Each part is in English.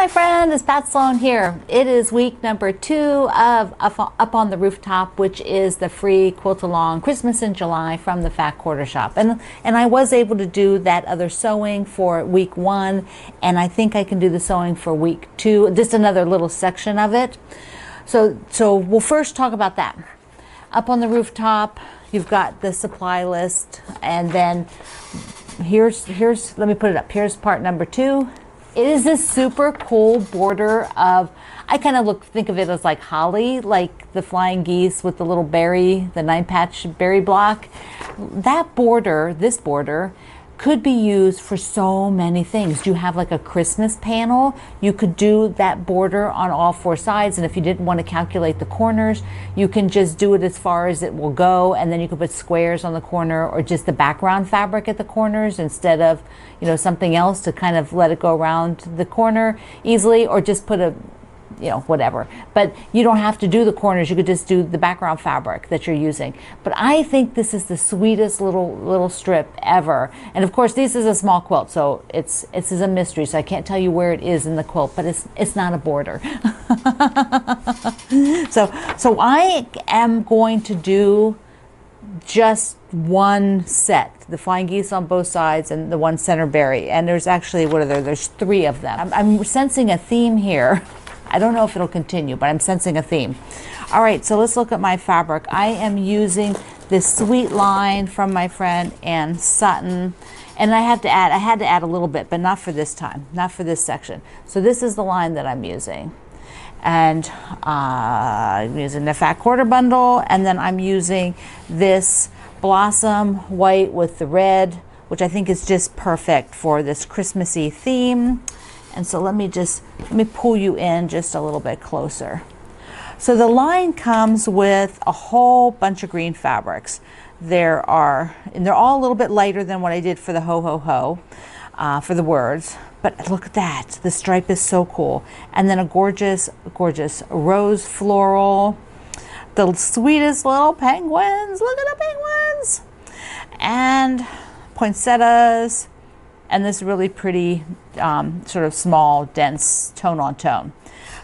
my friend, it's Pat Sloan here. It is week number 2 of Up on the Rooftop, which is the free quilt along Christmas in July from the Fat Quarter Shop. And I was able to do that other sewing for week 1, and I think I can do the sewing for week 2, just another little section of it. So we'll first talk about that. Up on the Rooftop, you've got the supply list, and then here's let me put it up. Here's part number 2. It is this super cool border of, I kind of think of it as like holly, like the flying geese with the little berry, the 9-patch berry block. That border, this border, could be used for so many things. Do you have like a Christmas panel? You could do that border on all 4 sides, and if you didn't want to calculate the corners, you can just do it as far as it will go, and then you could put squares on the corner or just the background fabric at the corners instead of, you know, something else to kind of let it go around the corner easily, or just put a, you know, whatever. But you don't have to do the corners. You could just do the background fabric that you're using. But I think this is the sweetest little strip ever. And of course, this is a small quilt, so it's a mystery. So I can't tell you where it is in the quilt, but it's not a border. So I am going to do just one set, the flying geese on both sides and the one center berry. And there's actually, what are there? There's 3 of them. I'm sensing a theme here. I don't know if it'll continue, but I'm sensing a theme. All right, so let's look at my fabric. I am using this sweet line from my friend Ann Sutton, and I had to add a little bit, but not for this time, not for this section. So this is the line that I'm using, and I'm using the Fat Quarter bundle, and then I'm using this blossom white with the red, which I think is just perfect for this Christmassy theme. And so let me pull you in just a little bit closer. So the line comes with a whole bunch of green fabrics. And they're all a little bit lighter than what I did for the ho ho ho, for the words. But look at that, the stripe is so cool. And then a gorgeous, gorgeous rose floral. The sweetest little penguins, look at the penguins. And poinsettias. And this really pretty sort of small, dense tone on tone.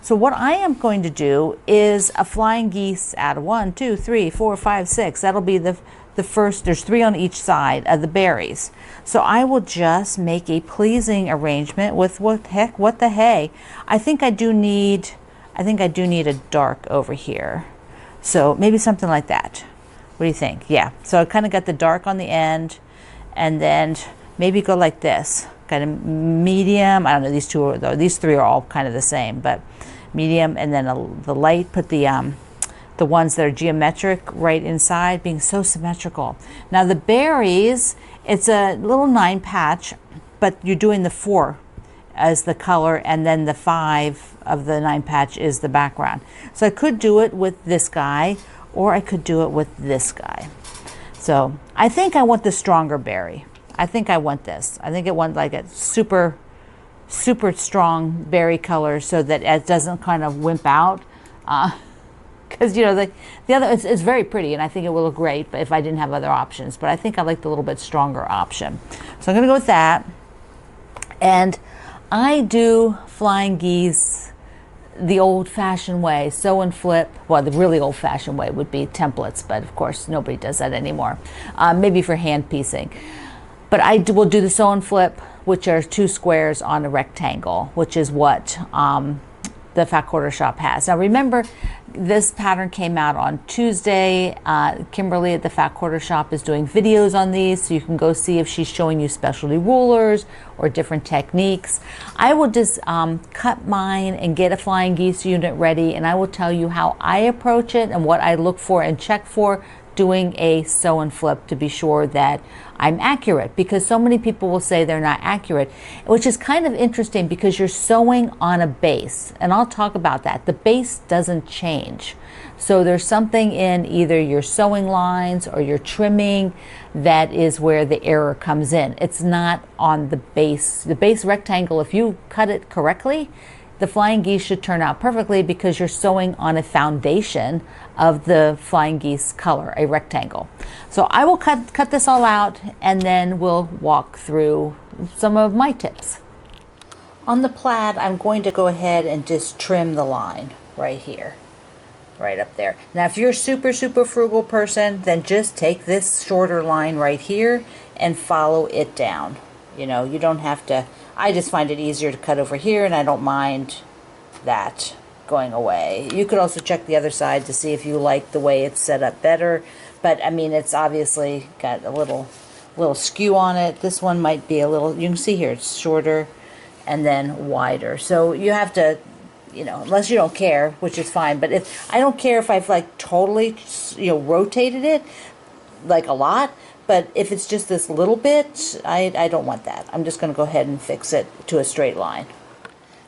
So what I am going to do is a flying geese out of 1, 2, 3, 4, 5, 6. That'll be the first. There's 3 on each side of the berries. So I will just make a pleasing arrangement with what the hey. I think I do need a dark over here. So maybe something like that. What do you think? Yeah. So I kind of got the dark on the end, and then maybe go like this, kind of medium. I don't know, these 3 are all kind of the same, but medium, and then the light, put the ones that are geometric right inside, being so symmetrical. Now the berries, it's a little 9-patch, but you're doing the 4 as the color, and then the 5 of the 9-patch is the background. So I could do it with this guy, or I could do it with this guy. So I think I want the stronger berry. I think I want this. I think it wants like a super, super strong berry color, so that it doesn't kind of wimp out. Because you know the other is very pretty, and I think it will look great. But if I didn't have other options, but I think I like the little bit stronger option. So I'm going to go with that. And I do flying geese the old-fashioned way, sew and flip. Well, the really old-fashioned way would be templates, but of course nobody does that anymore. Maybe for hand piecing. But I will do the sew and flip, which are 2 squares on a rectangle, which is what the Fat Quarter Shop has. Now remember, this pattern came out on Tuesday. Kimberly at the Fat Quarter Shop is doing videos on these, so you can go see if she's showing you specialty rulers or different techniques. I will just cut mine and get a flying geese unit ready, and I will tell you how I approach it and what I look for and check for doing a sew and flip, to be sure that I'm accurate, because so many people will say they're not accurate, which is kind of interesting because you're sewing on a base, and I'll talk about that. The base doesn't change. So there's something in either your sewing lines or your trimming that is where the error comes in. It's not on the base. The base rectangle, if you cut it correctly, the flying geese should turn out perfectly, because you're sewing on a foundation of the flying geese color, a rectangle. So I will cut this all out, and then we'll walk through some of my tips. On the plaid, I'm going to go ahead and just trim the line right here, right up there. Now, if you're a super, super frugal person, then just take this shorter line right here and follow it down. You know, you don't have to, I just find it easier to cut over here, and I don't mind that going away. You could also check the other side to see if you like the way it's set up better, but I mean, it's obviously got a little skew on it. This one might be a little, you can see here, it's shorter and then wider. So you have to, you know, unless you don't care, which is fine, but if I don't care if I've like totally, you know, rotated it like a lot, but if it's just this little bit, I don't want that. I'm just going to go ahead and fix it to a straight line.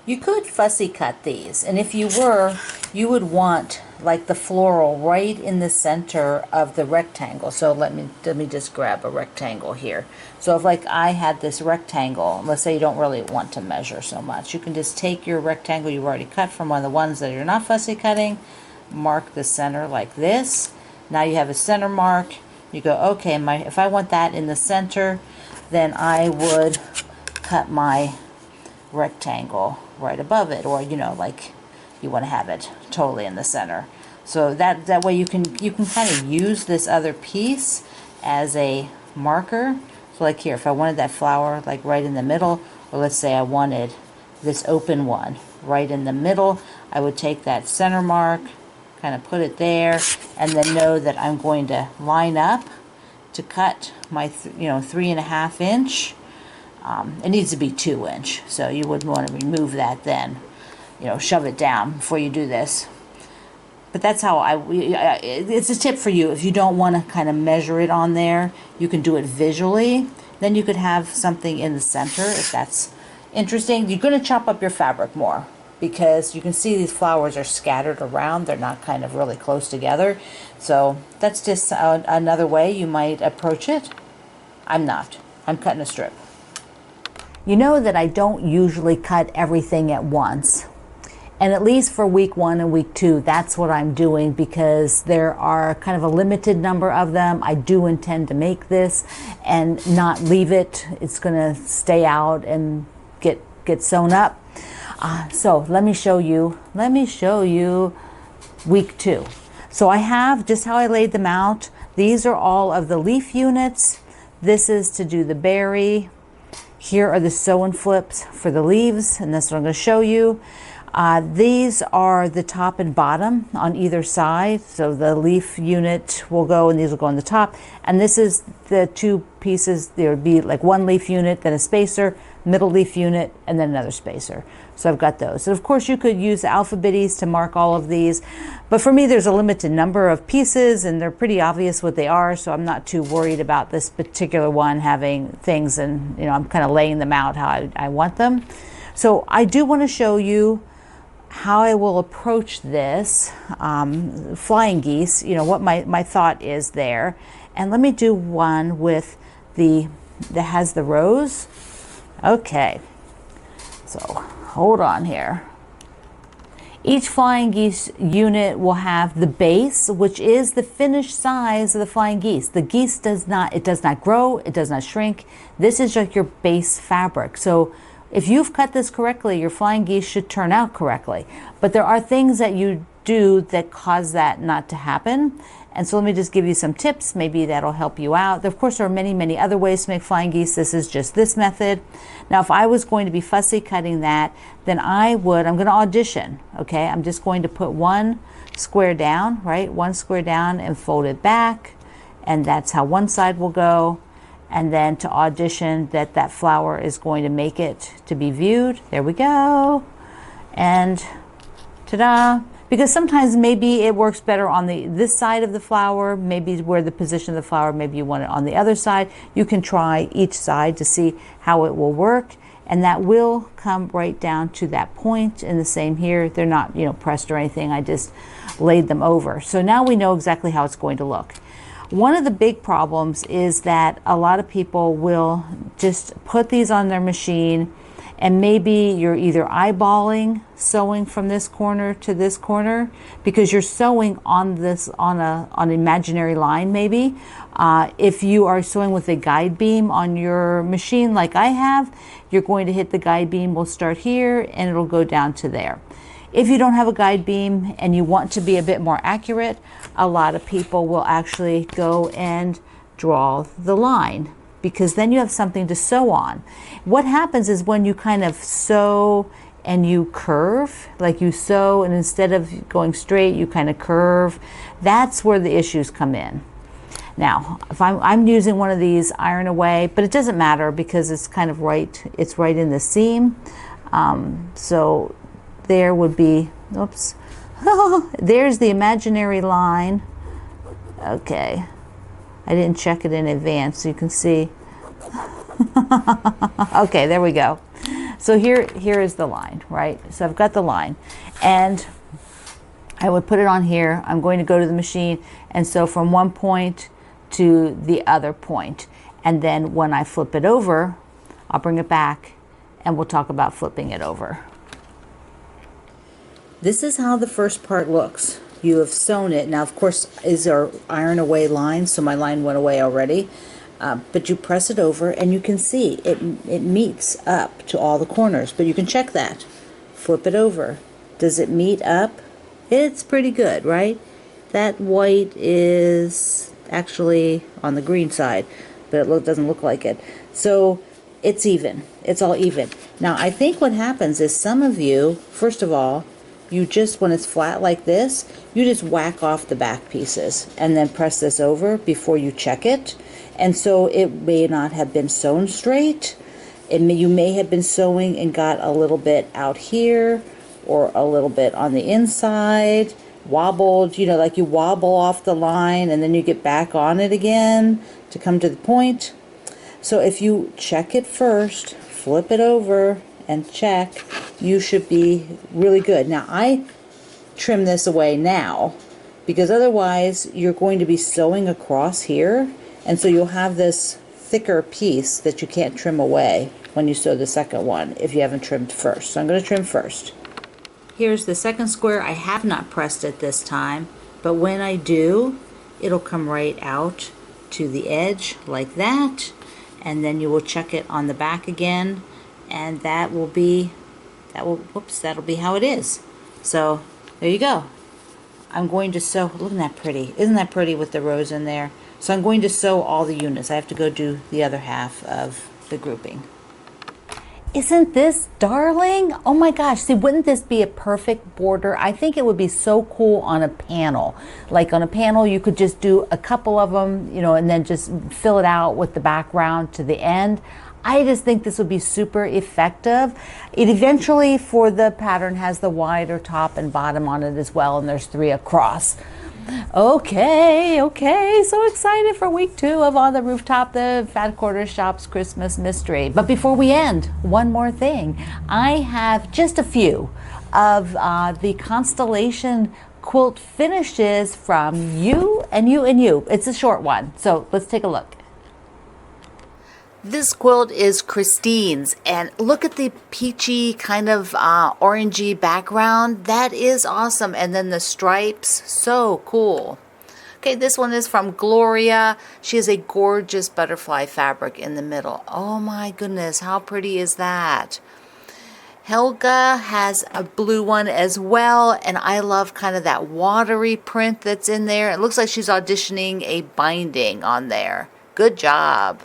You could fussy cut these, and if you were, you would want like the floral right in the center of the rectangle. So let me just grab a rectangle here. So if like I had this rectangle, let's say you don't really want to measure so much, you can just take your rectangle you've already cut from one of the ones that you're not fussy cutting, mark the center like this. Now you have a center mark. You go, okay, if I want that in the center, then I would cut my rectangle right above it, or you know, like you want to have it totally in the center. So that way you can kind of use this other piece as a marker. So like here, if I wanted that flower like right in the middle, or let's say I wanted this open one right in the middle, I would take that center mark, kind of put it there, and then know that I'm going to line up to cut my 3.5 inch. It needs to be 2 inch, so you would want to remove that then, you know, shove it down before you do this. But that's how it's a tip for you. If you don't want to kind of measure it on there, you can do it visually. Then you could have something in the center if that's interesting. You're going to chop up your fabric more because you can see these flowers are scattered around. They're not kind of really close together. So that's just another way you might approach it. I'm not. I'm cutting a strip. You know that I don't usually cut everything at once. And at least for week 1 and week 2, that's what I'm doing because there are kind of a limited number of them. I do intend to make this and not leave it. It's going to stay out and get sewn up. So let me show you week 2. So I have just how I laid them out. These are all of the leaf units. This is to do the berry. Here are the sew and flips for the leaves, and that's what I'm going to show you. These are the top and bottom on either side. So the leaf unit will go, and these will go on the top. And this is the 2 pieces. There would be like 1 leaf unit, then a spacer, middle leaf unit, and then another spacer. So I've got those. And of course you could use alphabetes to mark all of these. But for me, there's a limited number of pieces, and they're pretty obvious what they are. So I'm not too worried about this particular one having things, and you know, I'm kind of laying them out how I want them. So I do want to show you how I will approach this flying geese, you know, what my thought is there. And let me do one with that has the rose. Okay, so hold on here. Each flying geese unit will have the base, which is the finished size of the flying geese. The geese does not grow, it does not shrink. This is like your base fabric. So if you've cut this correctly, your flying geese should turn out correctly. But there are things that you do that cause that not to happen. And so let me just give you some tips. Maybe that'll help you out. Of course, there are many, many other ways to make flying geese. This is just this method. Now, if I was going to be fussy cutting that, then I'm going to audition, okay? I'm just going to put 1 square down, right? 1 square down and fold it back. And that's how one side will go. And then to audition that flower is going to make it to be viewed. There we go. And ta-da. Because sometimes maybe it works better on this side of the flower, maybe where the position of the flower, maybe you want it on the other side. You can try each side to see how it will work. And that will come right down to that point. And the same here. They're not, you know, pressed or anything. I just laid them over. So now we know exactly how it's going to look. One of the big problems is that a lot of people will just put these on their machine and maybe you're either eyeballing sewing from this corner to this corner because you're sewing on this on an imaginary line maybe. If you are sewing with a guide beam on your machine like I have, you're going to hit the guide beam, will start here and it'll go down to there. If you don't have a guide beam and you want to be a bit more accurate, a lot of people will actually go and draw the line, because then you have something to sew on. What happens is when you kind of sew and you curve, like you sew and instead of going straight, you kind of curve, that's where the issues come in. Now, if I'm using one of these iron away, but it doesn't matter because it's kind of right, it's right in the seam. So there would be, oops, there's the imaginary line. Okay, I didn't check it in advance so you can see. Okay, there we go. So here is the line, right? So I've got the line and I would put it on here. I'm going to go to the machine and sew from one point to the other point. And then when I flip it over, I'll bring it back and we'll talk about flipping it over. This is how the first part looks. You have sewn it. Now, of course, is our iron away line, so my line went away already. But you press it over and you can see it meets up to all the corners, but you can check that. Flip it over. Does it meet up? It's pretty good, right? That white is actually on the green side, but it doesn't look like it. So it's even. It's all even. Now, I think what happens is some of you, first of all, you just, when it's flat like this, you just whack off the back pieces and then press this over before you check it. And so it may not have been sewn straight. You may have been sewing and got a little bit out here or a little bit on the inside, wobbled, you know, like you wobble off the line and then you get back on it again to come to the point. So if you check it first, flip it over and check, you should be really good. Now I trim this away now because otherwise you're going to be sewing across here, and so you'll have this thicker piece that you can't trim away when you sew the second one if you haven't trimmed first. So I'm going to trim first. Here's the second square. I have not pressed it this time, but when I do, it'll come right out to the edge like that, and then you will check it on the back again, and that'll be how it is. So there you go. I'm going to sew. Look at that pretty. Isn't that pretty with the rows in there? So I'm going to sew all the units. I have to go do the other half of the grouping. Isn't this darling? Oh my gosh, see, wouldn't this be a perfect border? I think it would be so cool on a panel. Like on a panel, you could just do a couple of them, you know, and then just fill it out with the background to the end. I just think this would be super effective. It eventually, for the pattern, has the wider top and bottom on it as well, and there's 3 across. Okay, so excited for week 2 of On the Rooftop, the Fat Quarter Shop's Christmas mystery. But before we end, one more thing. I have just a few of the Constellation quilt finishes from you and you and you. It's a short one, so let's take a look. This quilt is Christine's, and look at the peachy kind of orangey background. That is awesome. And then the stripes, so cool. Okay, this one is from Gloria. She has a gorgeous butterfly fabric in the middle. Oh my goodness, how pretty is that? Helga has a blue one as well, and I love kind of that watery print that's in there. It looks like she's auditioning a binding on there. Good job.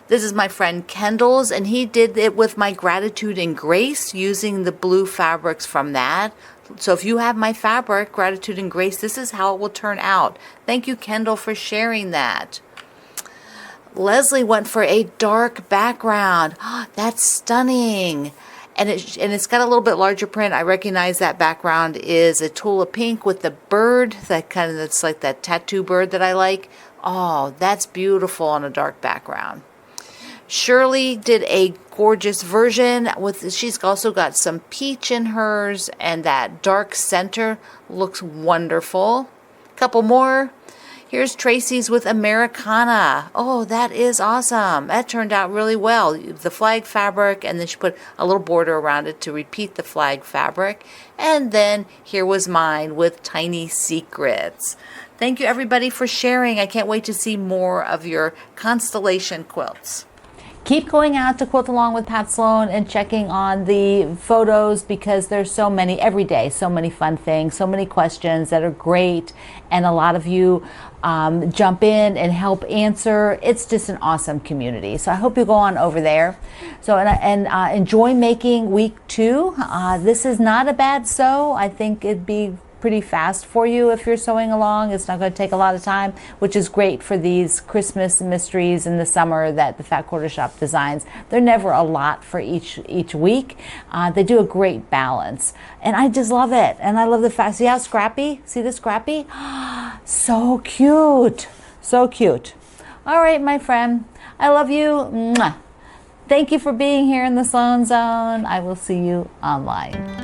This is my friend Kendall's, and he did it with my Gratitude and Grace using the blue fabrics from that. So if you have my fabric, Gratitude and Grace, this is how it will turn out. Thank you, Kendall, for sharing that. Leslie went for a dark background. Oh, that's stunning. And it's got a little bit larger print. I recognize that background is a Tula pink with the bird, that's like that tattoo bird that I like. Oh, that's beautiful on a dark background. Shirley did a gorgeous version she's also got some peach in hers, and that dark center looks wonderful. Couple more. Here's Tracy's with Americana. Oh, that is awesome. That turned out really well. The flag fabric, and then she put a little border around it to repeat the flag fabric. And then here was mine with Tiny Secrets. Thank you everybody for sharing. I can't wait to see more of your constellation quilts. Keep going out to Quilt Along with Pat Sloan and checking on the photos, because there's so many every day, so many fun things, so many questions that are great, and a lot of you jump in and help answer. It's just an awesome community. So I hope you go on over there. So and enjoy making week 2. This is not a bad sew. I think it'd be pretty fast for you if you're sewing along. It's not going to take a lot of time, which is great for these Christmas mysteries in the summer that the Fat Quarter Shop designs. They're never a lot for each week. They do a great balance, and I just love it. And I love the fact, see how scrappy? See the scrappy? So cute, so cute. All right, my friend, I love you. Mwah. Thank you for being here in the Sloan Zone. I will see you online.